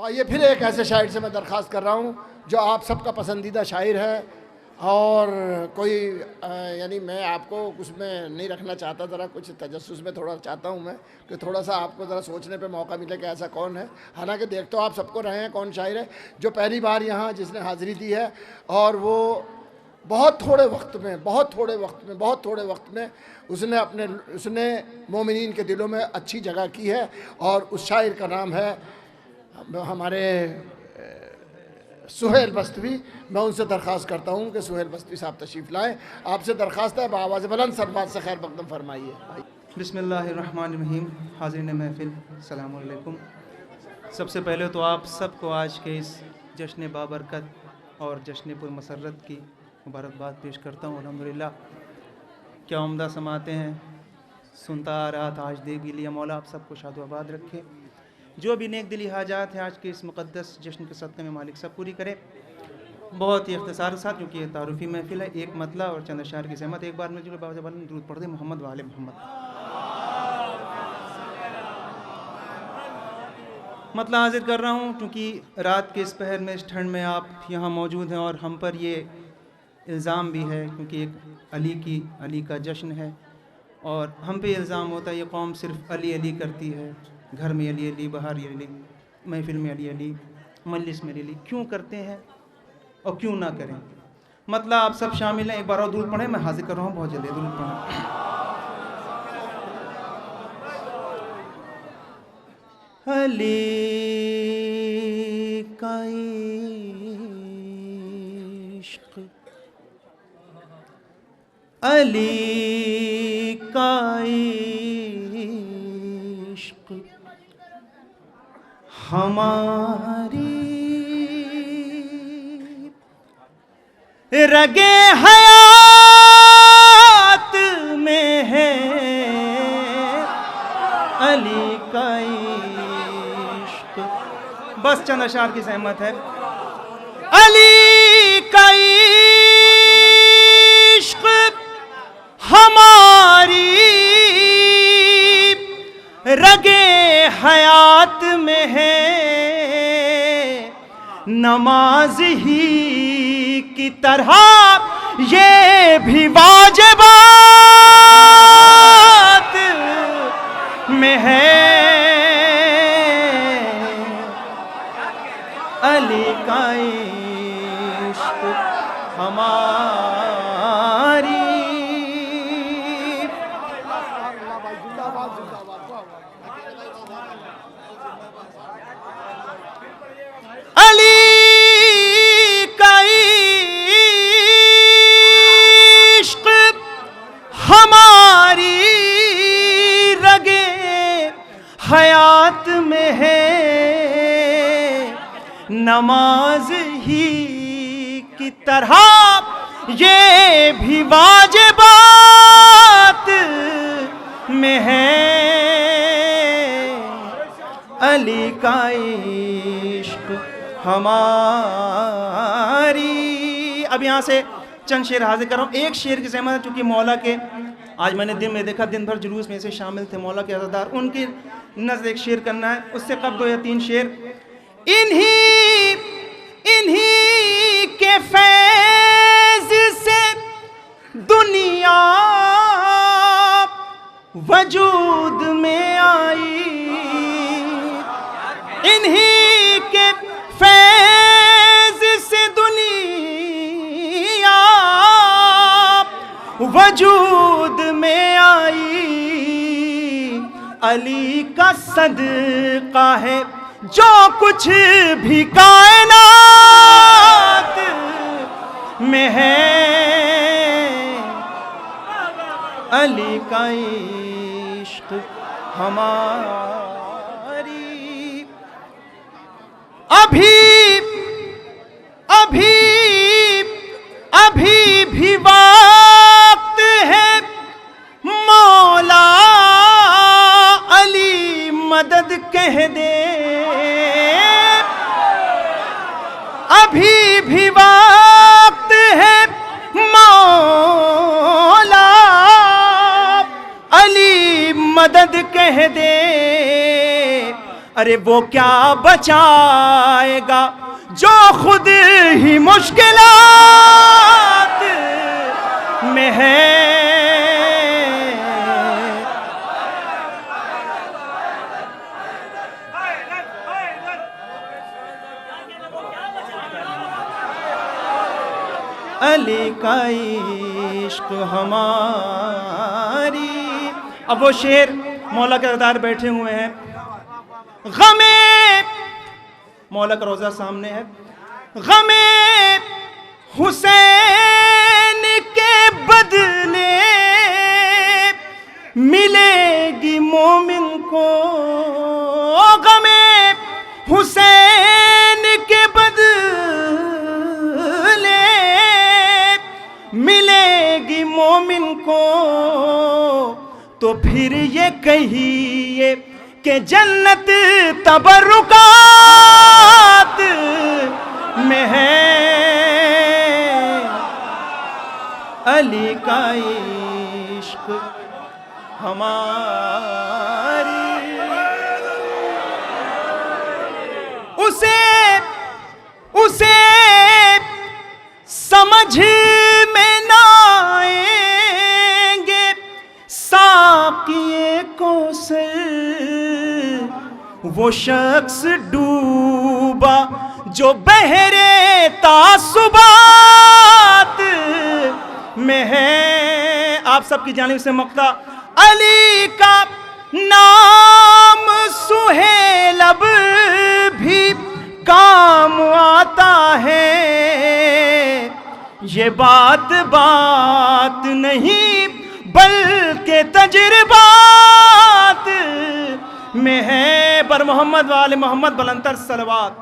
آئیے پھر ایک ایسے شاعر سے میں درخواست کر رہا ہوں جو آپ سب کا پسندیدہ شاعر ہے، اور کوئی یعنی میں آپ کو اس میں نہیں رکھنا چاہتا، ذرا کچھ تجسس میں تھوڑا چاہتا ہوں میں کہ تھوڑا سا آپ کو ذرا سوچنے پہ موقع ملے کہ ایسا کون ہے. حالانکہ دیکھ تو آپ سب کو رہے ہیں کون شاعر ہے جو پہلی بار یہاں جس نے حاضری دی ہے، اور وہ بہت تھوڑے وقت میں اس نے مومنین کے دلوں میں اچھی جگہ کی ہے، اور اس شاعر کا نام ہے ہمارے سہیل بستوی. میں ان سے درخواست کرتا ہوں کہ سہیل بستوی صاحب تشریف لائیں. آپ سے درخواست ہے بآواز بلند سلوات سے خیر مقدم فرمائیے. بسم اللہ الرحمن الرحیم. حاضرین محفل السلام علیکم. سب سے پہلے تو آپ سب کو آج کے اس جشن بابرکت اور جشن پر مسرت کی مبارکباد پیش کرتا ہوں. الحمدللہ کیا عمدہ سماعتیں ہیں، سنتا آ رہا تھا. آج دے کے لیے مولا آپ سب کو شاد و آباد رکھے. جو بھی نیک دلی حاجات ہیں آج کے اس مقدس جشن کے صدقے میں مالک سب پوری کرے. بہت ہی اختصار کے ساتھ کیونکہ یہ تعارفی محفل ہے، ایک مطلع اور چند اشعار کی زحمت. ایک بار میں جو بابا بلند درود پڑھ دیں محمد و آل محمد. مطلع حاضر کر رہا ہوں کیونکہ رات کے اس پہر میں اس ٹھنڈ میں آپ یہاں موجود ہیں، اور ہم پر یہ الزام بھی ہے کیونکہ ایک علی کا جشن ہے، اور ہم پہ الزام ہوتا ہے یہ قوم صرف علی علی کرتی ہے. گھر میں علی علی، باہر علی، محفل میں علی علی، مجلس میں علی. کیوں کرتے ہیں اور کیوں نہ کریں؟ مطلب آپ سب شامل ہیں. ایک بار اور درود پڑھیں. میں حاضر کر رہا ہوں بہت جلدی. درود پڑھیں. علی کا عشق، علی کا عشق ہماری رگے حیات میں ہے. علی کا عشق، بس چند اشعار کی زحمت ہے. علی کا عشق ہماری رگے حیات میں ہے. نماز ہی کی طرح یہ بھی واجبات میں ہے. علی کا عشق ہماری علی کا عشق ہماری رگے حیات میں ہے. نماز ہی کی طرح یہ بھی واجبات میں ہے. علی کا عشق ہماری. اب یہاں سے چند شعر حاضر کر رہا ہوں. ایک شعر کی زحمت ہے چونکہ مولا کے آج میں نے دن میں دیکھا دن بھر جلوس میں سے شامل تھے مولا کے عزادار، ان کی نظر ایک شعر کرنا ہے. اس سے قبل 2 یا 3 شعر. انہی کے فیض سے دنیا وجود میں آئی. انہی کے فیض سے دنیا وجود میں آئی. علی کا صدقہ ہے جو کچھ بھی کائنات میں ہے. علی کا عشق ہماری. ابھی بھی وقت ہے مولا علی مدد کہہ دے. ابھی بھی وقت ہے مولا علی مدد کہہ دے. ارے وہ کیا بچائے گا جو خود ہی مشکلات میں ہے. علی کا عشق ہماری. اب وہ شعر مولا کے ادار بیٹھے ہوئے ہیں. غم مولا کا روزہ سامنے ہے. غم حسین کے بدلے ملے گی مومن کو. غم حسین کے بدلے ملے گی مومن کو. تو پھر یہ کہیے کہ جنت تبرکات میں ہے. علی کا عشق ہماری. اسے سمجھ میں نہ آئیں گے ساقیے کوثر وہ شخص ڈوبا جو بحرے تعصبات میں ہے. آپ سب کی جانب سے مقطع. علی کا نام سہیلب بھی کام آتا ہے. یہ بات نہیں بلکہ تجربات میں ہے. بر محمد وآل محمد بلندر صلوات.